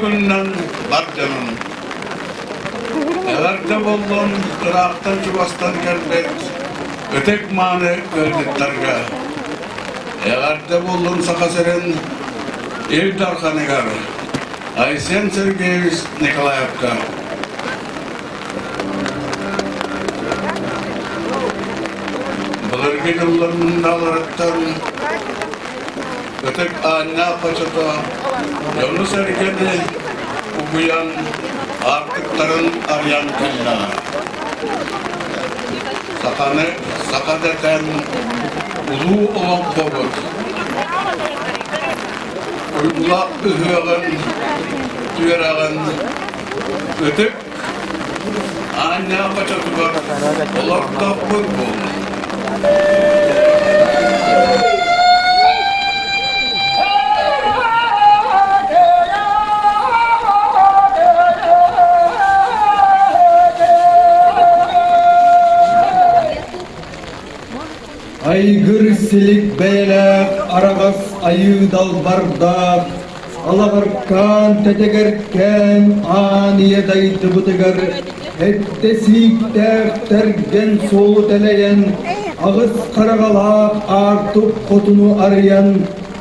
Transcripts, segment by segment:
günden barcanın. Everde bollon Irak'tan Çubas'tan geldik. Ötek mani öldüklerge. Everde bollon Sakaseren Evdarkanigar. Aysen Sергey Nikolayevka. Bulurgi yıllarının dağlarıktan ötek Aannьаах paçata Yunus erkeni okuyan artıkların arayan kella. Sakadeten ulu Olonxo uygulak ühüğün tüyerağın ötek Aannьаах paçatı var. Olar kapır bu. Aygır silik beylek, aragaz ayı dal bardak, alagarkan tetegerken aniye dayıtı bıtıgar, ettesik tergen solu teleyen, ağız karagalak artıp kotunu arayan,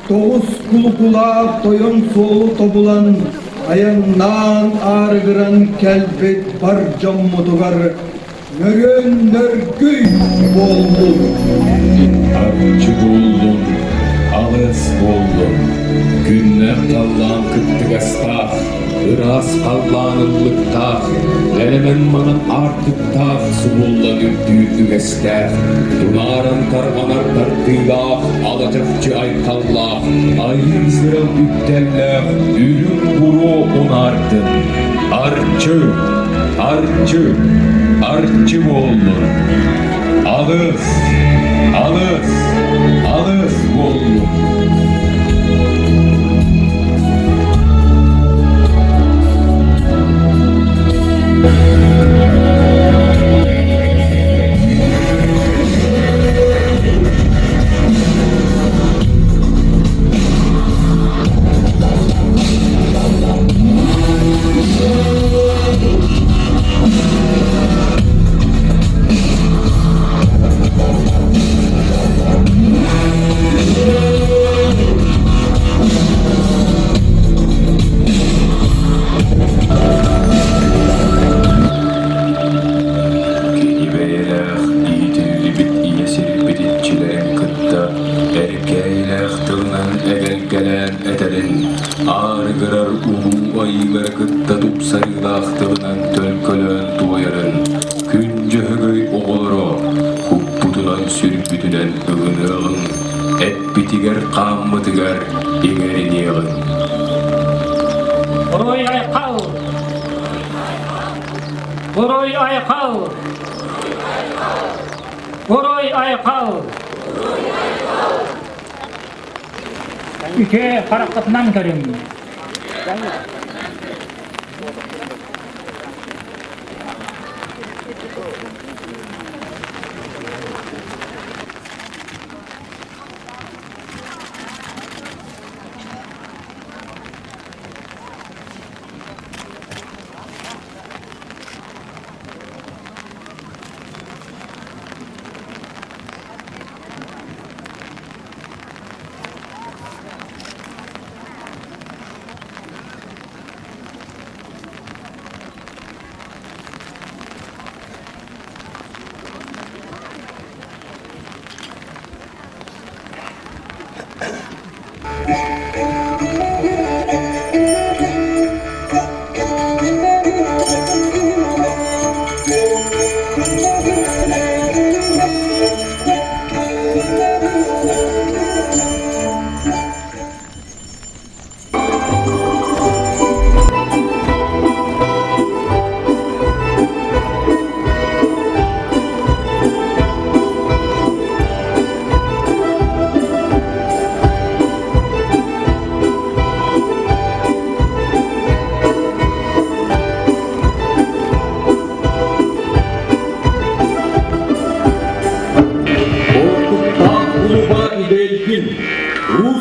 toğuz kulukulak toyon solu tobulan, ayandan ağrıgıran kelbet bar cammutugar, nörün nörgüy bollun. Arıcı bollun, ağız bollun, günler kallan kıttık astaq, ıras kallanıllık taq, gelemen manın artık taq, subulla ürdüğütük estaq, dunaran targanar tartıyla, alacakçı ay kallaq, ayı sıra üttellaq, ürün buru onardın, arçı, arçı, arçı bollun, ağız, ağız, ağız bollun. Ülke harekatından görün.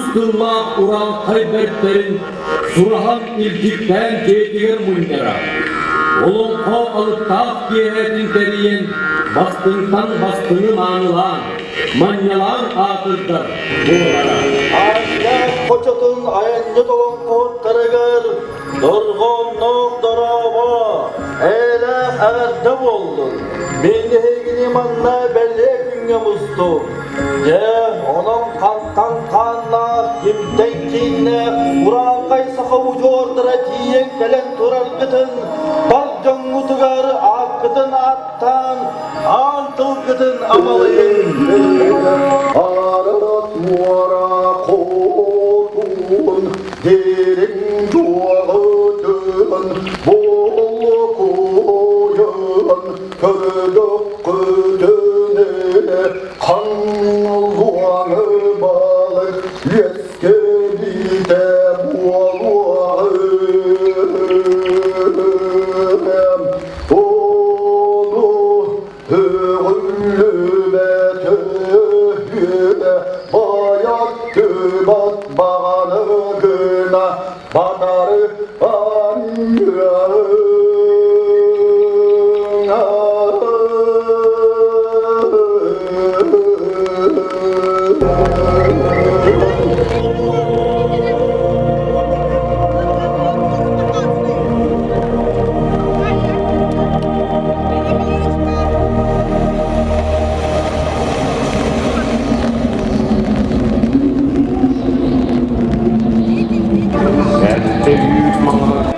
Üstullah Ural Kaybertlerin Surahan iltikten keytiger mundara. Olonxo Ысыах kiyetin teriyen bastıntan bastını anılan, manyalan atırdır buğulara. Aanньаах почетын Аанньаах Олонхо Александра Жиркова элах ağırda oldun. Beni hegini manna belli günge mustu. Onun kantan kanla kimden kinle Uran kaysa kavucu ordura tiyen gelen turar gıtın. Barcan mutugar akkıtın attan antıl gıtın amalıyın. Arat muara kotun derin duağıdın bol koyun kördük güdüne kanlığanı balık leskeli de boğalım onu hüğüllü ve tühüne bayattı batmağını günah batarı Aannьаах.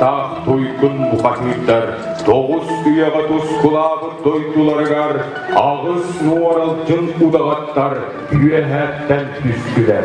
Tağ toykun muhatmitler, toğuz üyağa tuz kulağın doydulargar, ağız nuaral cın udağattar, üyehetten üsküler.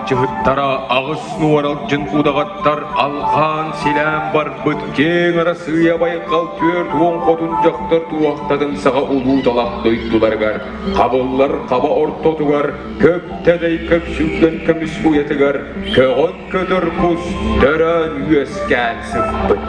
Cıhıttara ağız nuaral cın udağattar alğan silam bar bütkeng arasıya baykal tört on koduncaktır tuvaktadın sağa ulu dalap doydulargar kabıllar kaba ortotugar köptedey köpsülgen kömüs uyetigar köğün ködür kus dörön yüesken sıfbıt.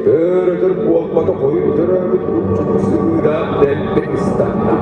Öğretir bu olmadı koyudur ömür uçumusuyla Elbistan'da.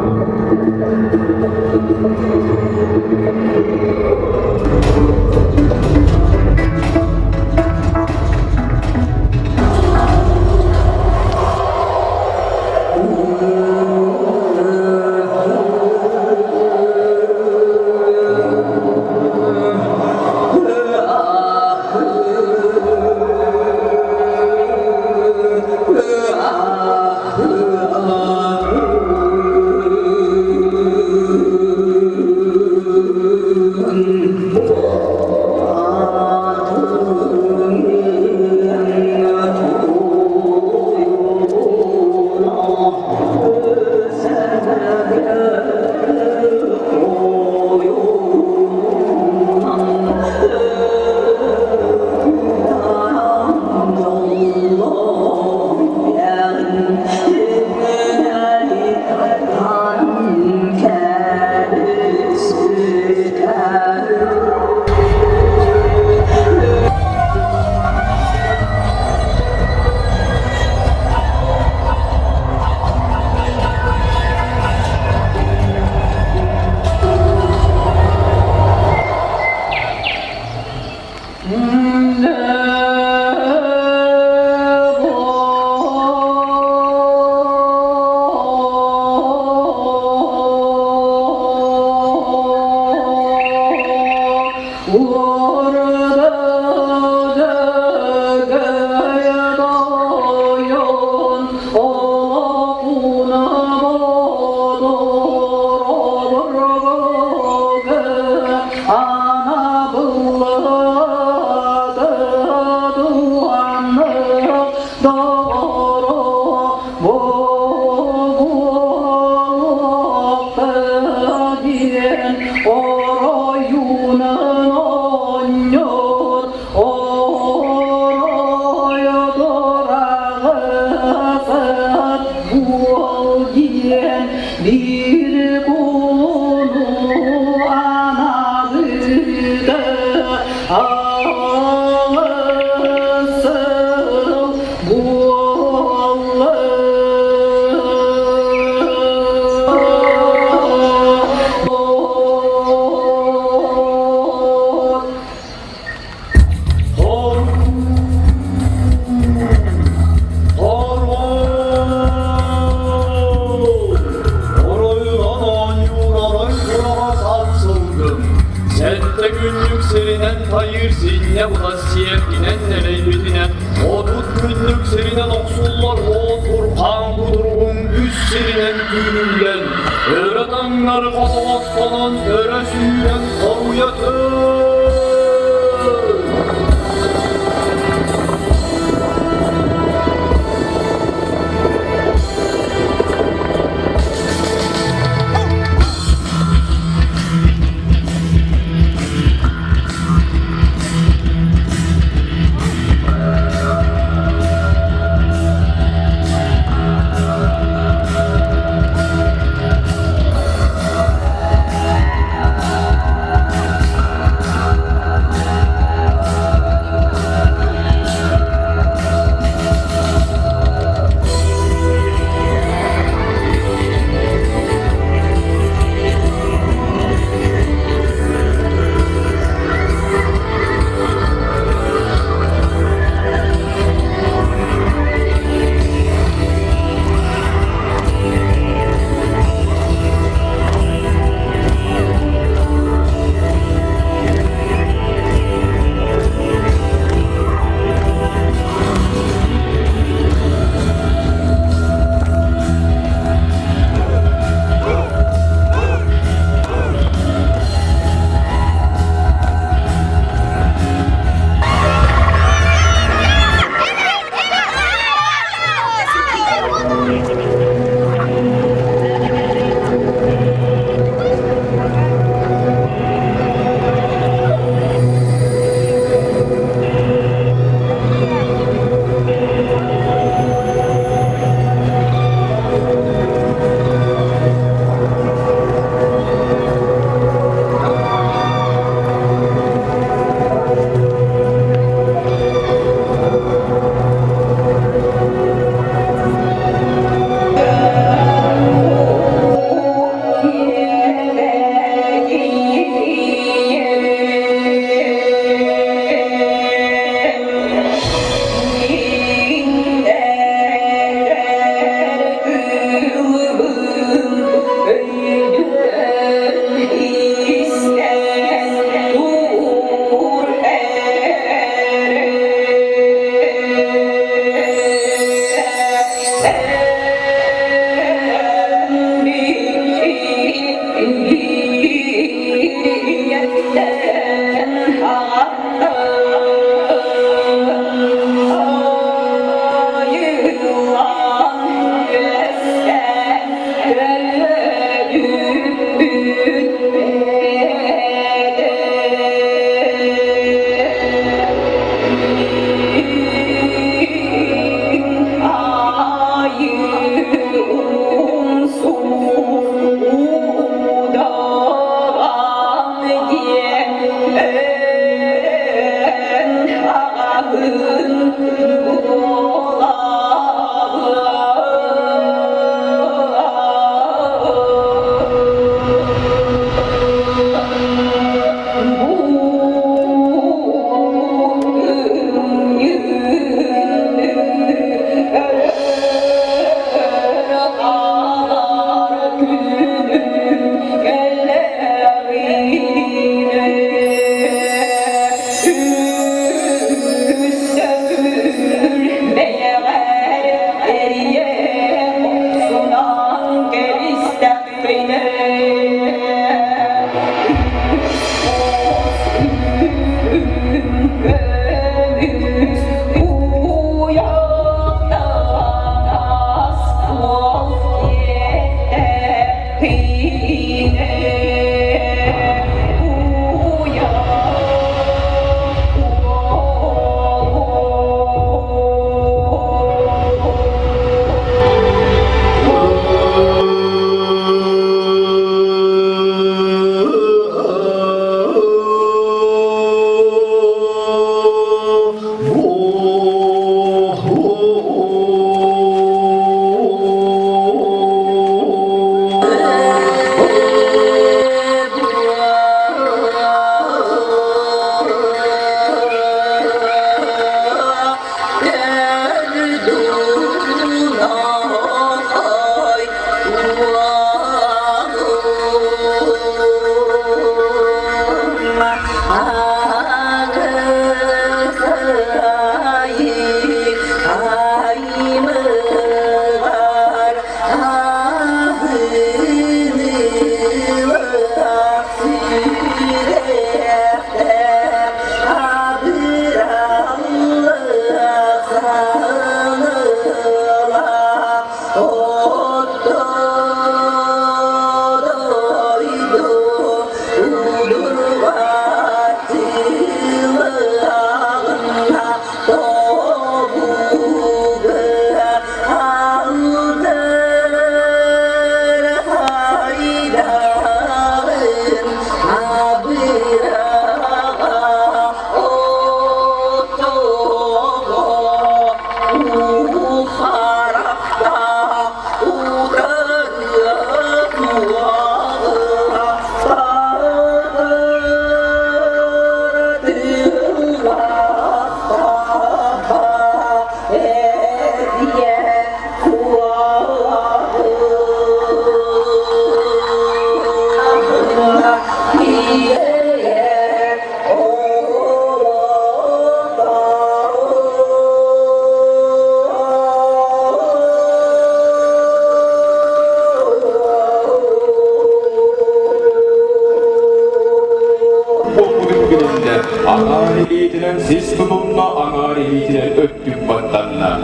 Siz tutumla anar eğitilen öttük battanla.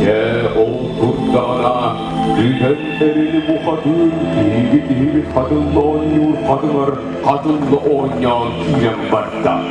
Ye ol tuttağına, düğünlerini bu kadın, iyi kadınla oynuyor kadınlar, kadınla oynayan kiyem batta.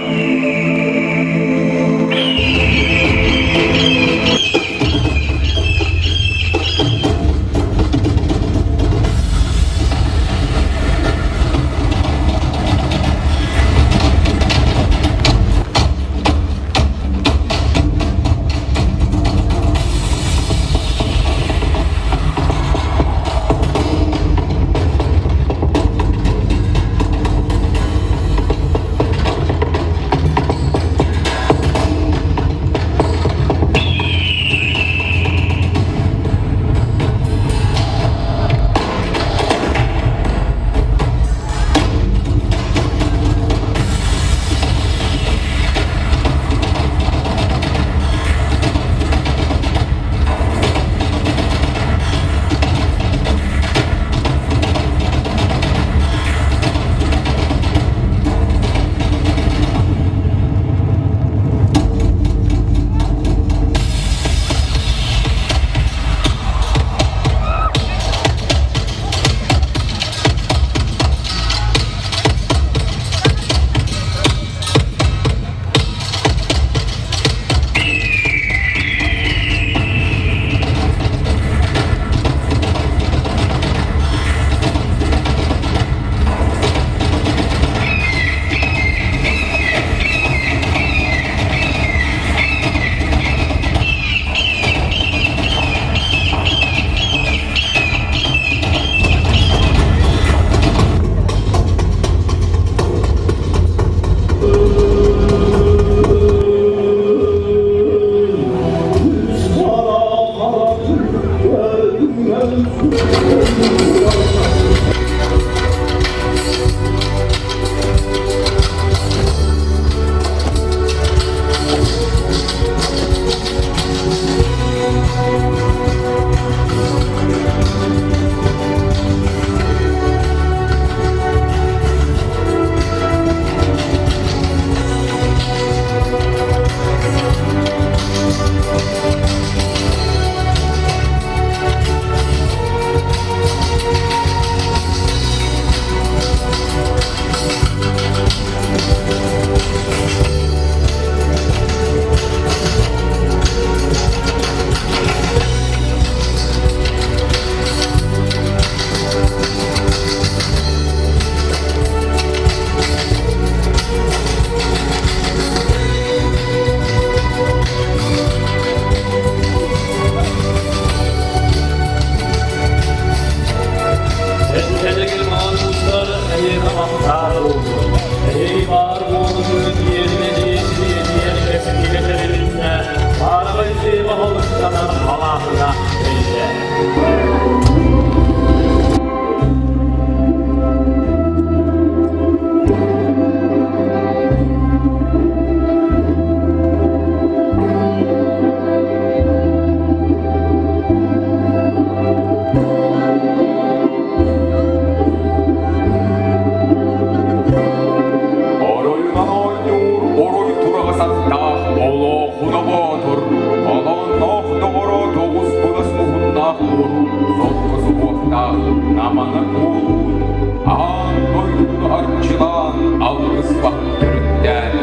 амана болуун, андойдун арчылан алгыспак түрүнден,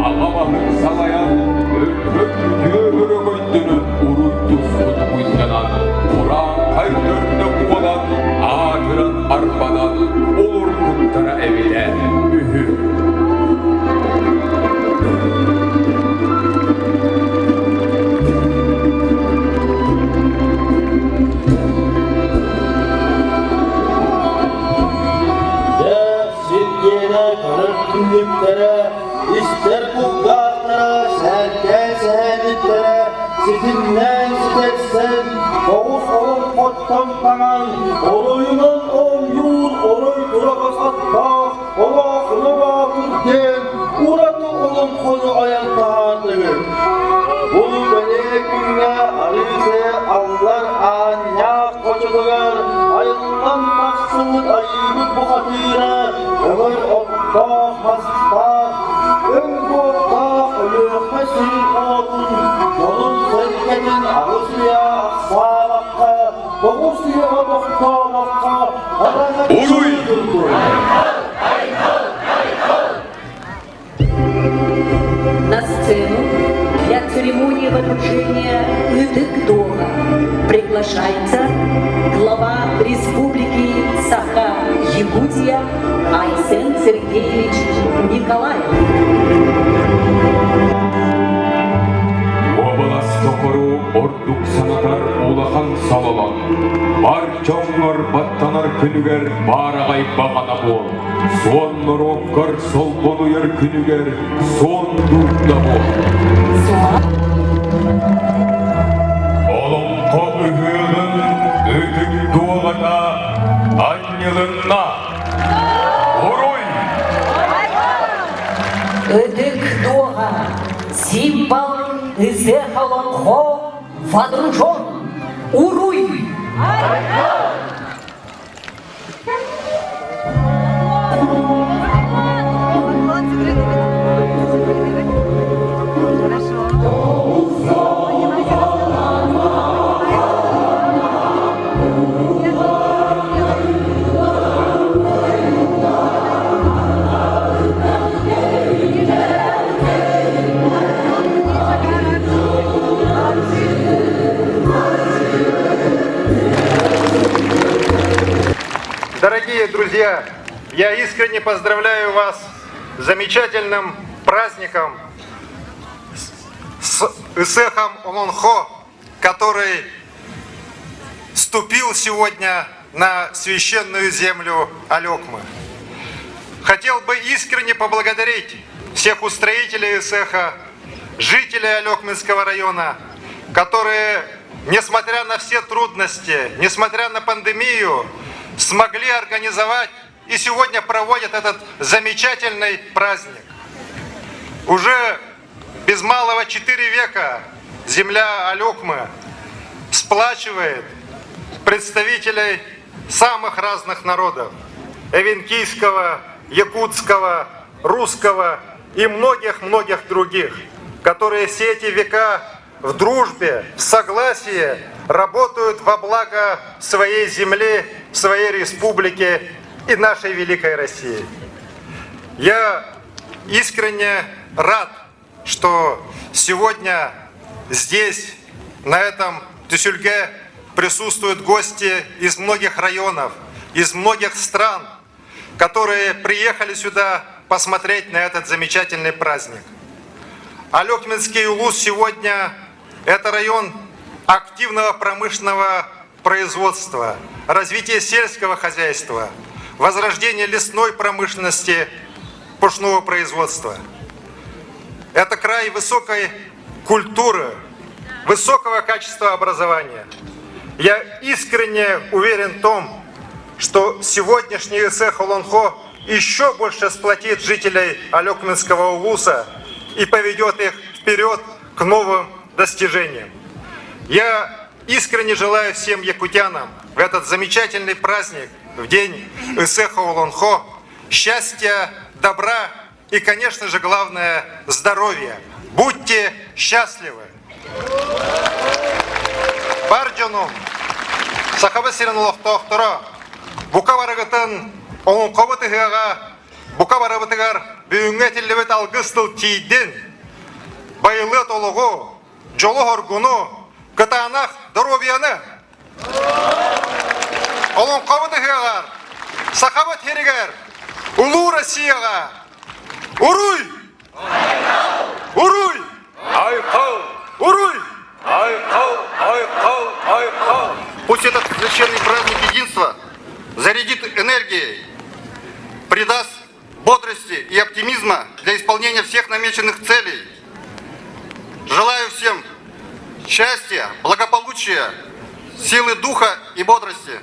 алабахын салаян, өлкөк көбөрөгөйдүнүн уруйтуспут муйданан, уран кайтөрдө кубалан, атыран арпадан, олур куттара эвиле үһү. İster kullarına serken sehebitlere Sizinle sidersen Oğuz olun pottan kanan Oluyunun 10 yıl Oluy durağa satmak Olağını vakır den Uratı olun konu ayantağıdır Bu bölek güne Arıze Allah Aannьяах koçadılar Ayından maksud ayıbı bu hatire Ömer ottağ hastağ Öngortağ ölüğmesin olun Yolun serketin ağızlıya sağlıkta Doğusluya baktamakta Arana çıldırdı На сцену для церемонии водружения Ысыах приглашается глава Республики Саха-Якутия Айсен Сергеевич Николаев. Областокору ордук санатар улахан салалан, бар чоңнор баттанар күнүгер барагай багана бол. Сон нороккар солбонуер күнүгер сон дурда бол. Олонхо үһүнүн өтүк дуагата Аанньяахына Уруй! Ыдык дуага символ Ысыах Олонхо водружен. Уруй! Дорогие друзья, я искренне поздравляю вас с замечательным праздником, с Ысыахом Олонхо, который ступил сегодня на священную землю Алёкмы. Хотел бы искренне поблагодарить всех устроителей Ысыаха, жителей Алёкминского района, которые, несмотря на все трудности, несмотря на пандемию, смогли организовать и сегодня проводят этот замечательный праздник. Уже без малого 4 века земля Алёкмы сплачивает представителей самых разных народов: эвенкийского, якутского, русского и многих-многих других, которые все эти века в дружбе, в согласии работают во благо своей земли, своей республики и нашей великой России. Я искренне рад, что сегодня здесь, на этом Тюсюльге, присутствуют гости из многих районов, из многих стран, которые приехали сюда посмотреть на этот замечательный праздник. Алёкминский улус сегодня – это район активного промышленного производства, развития сельского хозяйства, возрождения лесной промышленности, пушного производства. Это край высокой культуры, высокого качества образования. Я искренне уверен в том, что сегодняшний Ысыах Олонхо еще больше сплотит жителей Алёкминского улуса и поведет их вперед к новым достижениям. Я искренне желаю всем якутянам в этот замечательный праздник, в день Ысыаха Олонхо, счастья, добра и, конечно же, главное, здоровья. Будьте счастливы! Барджону, Сахабасиран Лохтохтора, бука барагытын Олонхо бытыгыга бука барабытыгар бүгүнгө тилебет алгыстыл тийден байылы толугу жолу хоргуну кытаанах здоровьяны Олонхо бытыгыгар сахабат херигер улуу Россияга уруй уруй Айкал! уруй. Айкал! Айкал! Айкал! Пусть этот священный праздник единства зарядит энергией, придаст бодрости и оптимизма для исполнения всех намеченных целей. Желаю всем счастья, благополучия, силы духа и бодрости.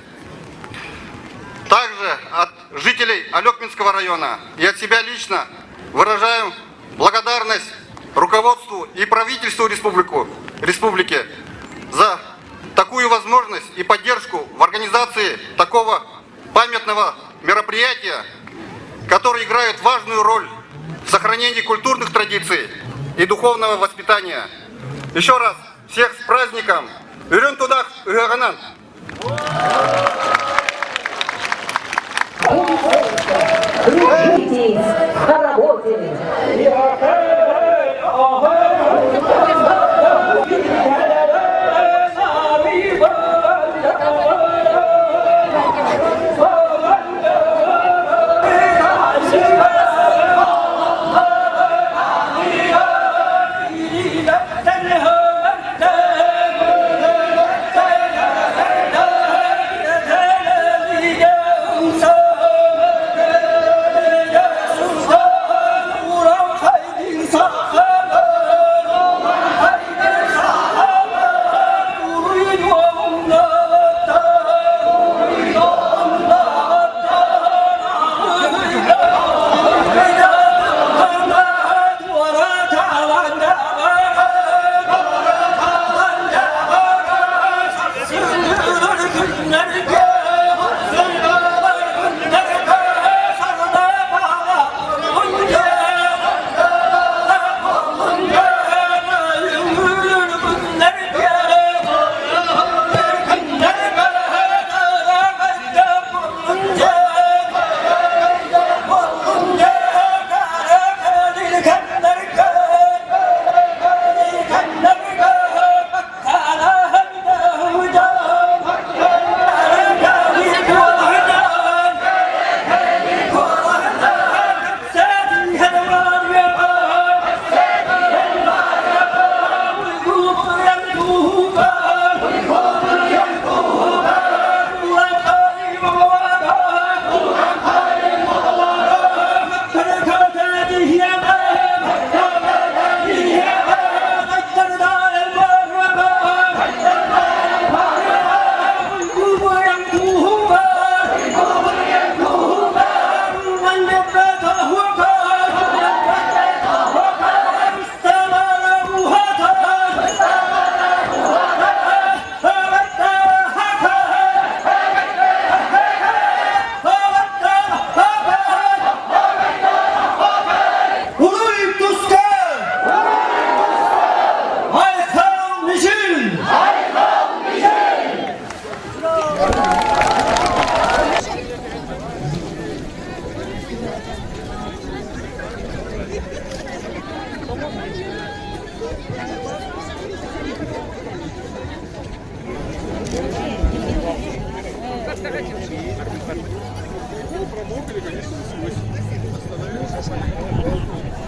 Также от жителей Алёкминского района и от себя лично выражаю благодарность руководству и правительству республики за такую возможность и поддержку в организации такого памятного мероприятия, который играет важную роль в сохранении культурных традиций и духовного воспитания. Еще раз всех с праздником! Үрін тудақ үғағанан! Трудитесь, поработали. Промокли, конечно, свой. Остановился.